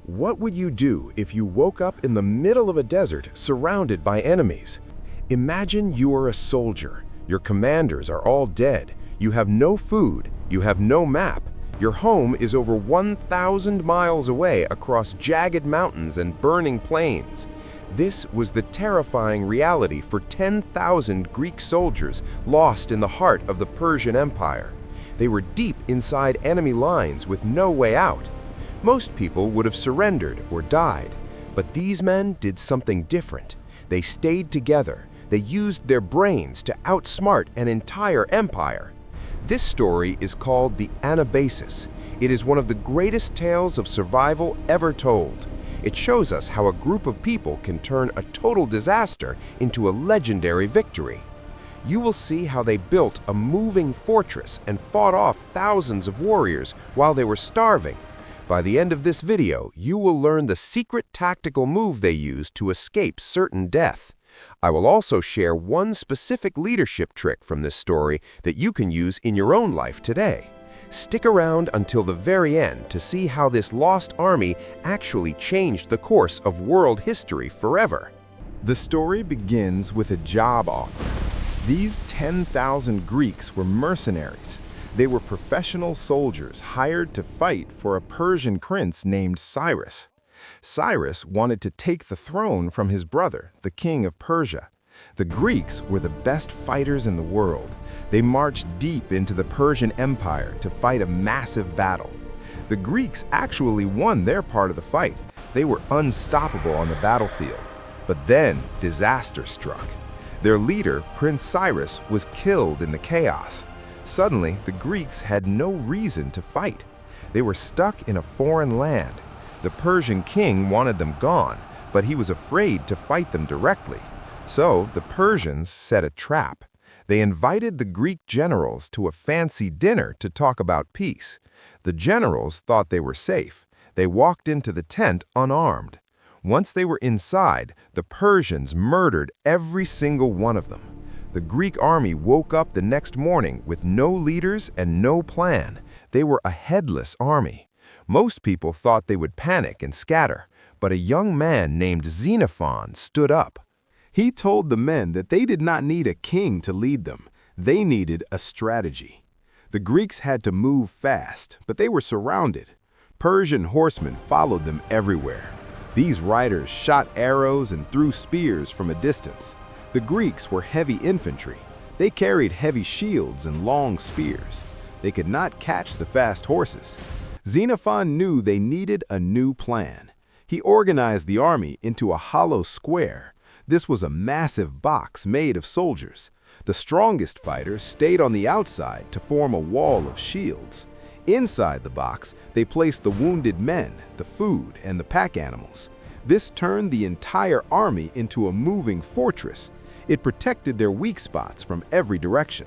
What would you do if you woke up in the middle of a desert surrounded by enemies? Imagine you are a soldier. Your commanders are all dead. You have no food. You have no map. Your home is over 1,000 miles away across jagged mountains and burning plains. This was the terrifying reality for 10,000 Greek soldiers lost in the heart of the Persian Empire. They were deep inside enemy lines with no way out. Most people would have surrendered or died, but these men did something different. They stayed together. They used their brains to outsmart an entire empire. This story is called the Anabasis. It is one of the greatest tales of survival ever told. It shows us how a group of people can turn a total disaster into a legendary victory. You will see how they built a moving fortress and fought off thousands of warriors while they were starving. By the end of this video, you will learn the secret tactical move they used to escape certain death. I will also share one specific leadership trick from this story that you can use in your own life today. Stick around until the very end to see how this lost army actually changed the course of world history forever. The story begins with a job offer. These 10,000 Greeks were mercenaries. They were professional soldiers hired to fight for a Persian prince named Cyrus. Cyrus wanted to take the throne from his brother, the king of Persia. The Greeks were the best fighters in the world. They marched deep into the Persian Empire to fight a massive battle. The Greeks actually won their part of the fight. They were unstoppable on the battlefield. But then disaster struck. Their leader, Prince Cyrus, was killed in the chaos. Suddenly, the Greeks had no reason to fight. They were stuck in a foreign land. The Persian king wanted them gone, but he was afraid to fight them directly. So the Persians set a trap. They invited the Greek generals to a fancy dinner to talk about peace. The generals thought they were safe. They walked into the tent unarmed. Once they were inside, the Persians murdered every single one of them. The Greek army woke up the next morning with no leaders and no plan. They were a headless army. Most people thought they would panic and scatter, but a young man named Xenophon stood up. He told the men that they did not need a king to lead them. They needed a strategy. The Greeks had to move fast, but they were surrounded. Persian horsemen followed them everywhere. These riders shot arrows and threw spears from a distance. The Greeks were heavy infantry. They carried heavy shields and long spears. They could not catch the fast horses. Xenophon knew they needed a new plan. He organized the army into a hollow square. This was a massive box made of soldiers. The strongest fighters stayed on the outside to form a wall of shields. Inside the box, they placed the wounded men, the food, and the pack animals. This turned the entire army into a moving fortress. It protected their weak spots from every direction.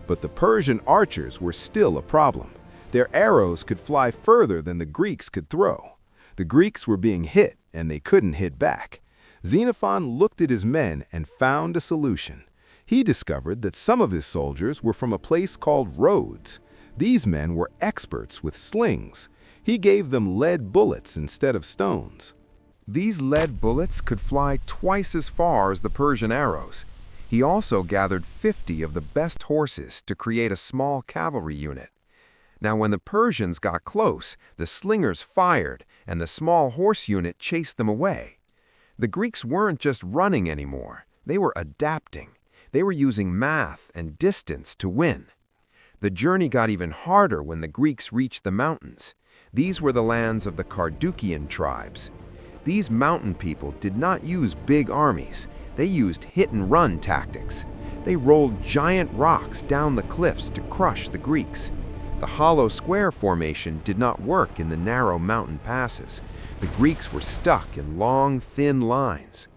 But the Persian archers were still a problem. Their arrows could fly further than the Greeks could throw. The Greeks were being hit, and they couldn't hit back. Xenophon looked at his men and found a solution. He discovered that some of his soldiers were from a place called Rhodes. These men were experts with slings. He gave them lead bullets instead of stones. These lead bullets could fly twice as far as the Persian arrows. He also gathered 50 of the best horses to create a small cavalry unit. Now, when the Persians got close, the slingers fired, and the small horse unit chased them away. The Greeks weren't just running anymore. They were adapting. They were using math and distance to win. The journey got even harder when the Greeks reached the mountains. These were the lands of the Carduchian tribes. These mountain people did not use big armies. They used hit-and-run tactics. They rolled giant rocks down the cliffs to crush the Greeks. The hollow square formation did not work in the narrow mountain passes. The Greeks were stuck in long, thin lines.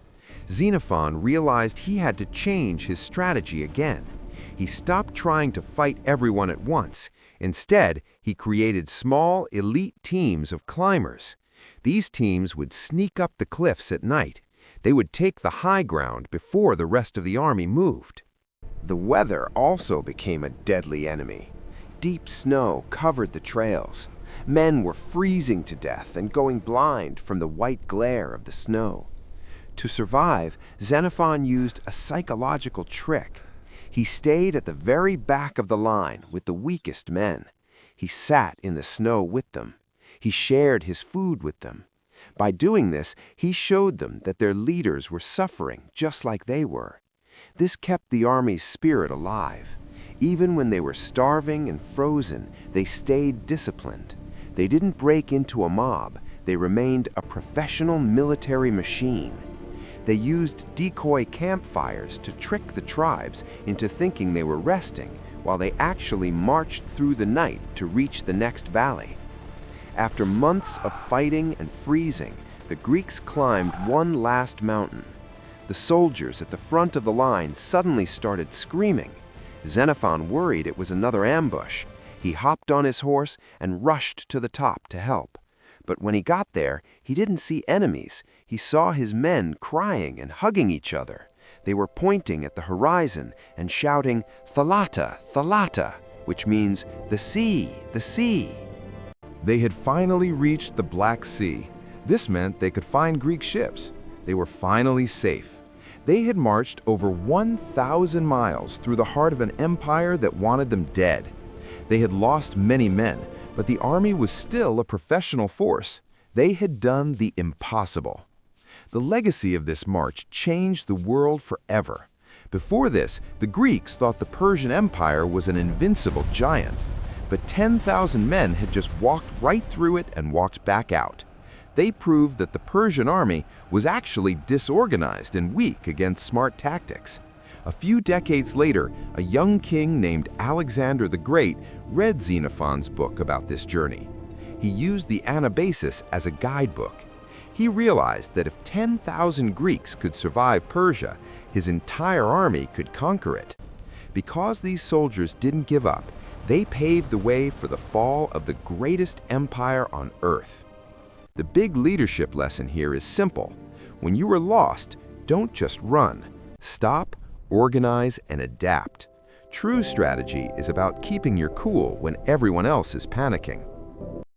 Xenophon realized he had to change his strategy again. He stopped trying to fight everyone at once. Instead, he created small, elite teams of climbers. These teams would sneak up the cliffs at night. They would take the high ground before the rest of the army moved. The weather also became a deadly enemy. Deep snow covered the trails. Men were freezing to death and going blind from the white glare of the snow. To survive, Xenophon used a psychological trick. He stayed at the very back of the line with the weakest men. He sat in the snow with them. He shared his food with them. By doing this, he showed them that their leaders were suffering just like they were. This kept the army's spirit alive. Even when they were starving and frozen, they stayed disciplined. They didn't break into a mob. They remained a professional military machine. They used decoy campfires to trick the tribes into thinking they were resting, while they actually marched through the night to reach the next valley. After months of fighting and freezing, the Greeks climbed one last mountain. The soldiers at the front of the line suddenly started screaming. Xenophon worried it was another ambush. He hopped on his horse and rushed to the top to help. But when he got there, he didn't see enemies. He saw his men crying and hugging each other. They were pointing at the horizon and shouting, "Thalata, Thalata," which means, "The sea, the sea." They had finally reached the Black Sea. This meant they could find Greek ships. They were finally safe. They had marched over 1,000 miles through the heart of an empire that wanted them dead. They had lost many men, but the army was still a professional force. They had done the impossible. The legacy of this march changed the world forever. Before this, the Greeks thought the Persian Empire was an invincible giant. But 10,000 men had just walked right through it and walked back out. They proved that the Persian army was actually disorganized and weak against smart tactics. A few decades later, a young king named Alexander the Great read Xenophon's book about this journey. He used the Anabasis as a guidebook. He realized that if 10,000 Greeks could survive Persia, his entire army could conquer it. Because these soldiers didn't give up, they paved the way for the fall of the greatest empire on earth. The big leadership lesson here is simple. When you are lost, don't just run. Stop, organize, and adapt. True strategy is about keeping your cool when everyone else is panicking.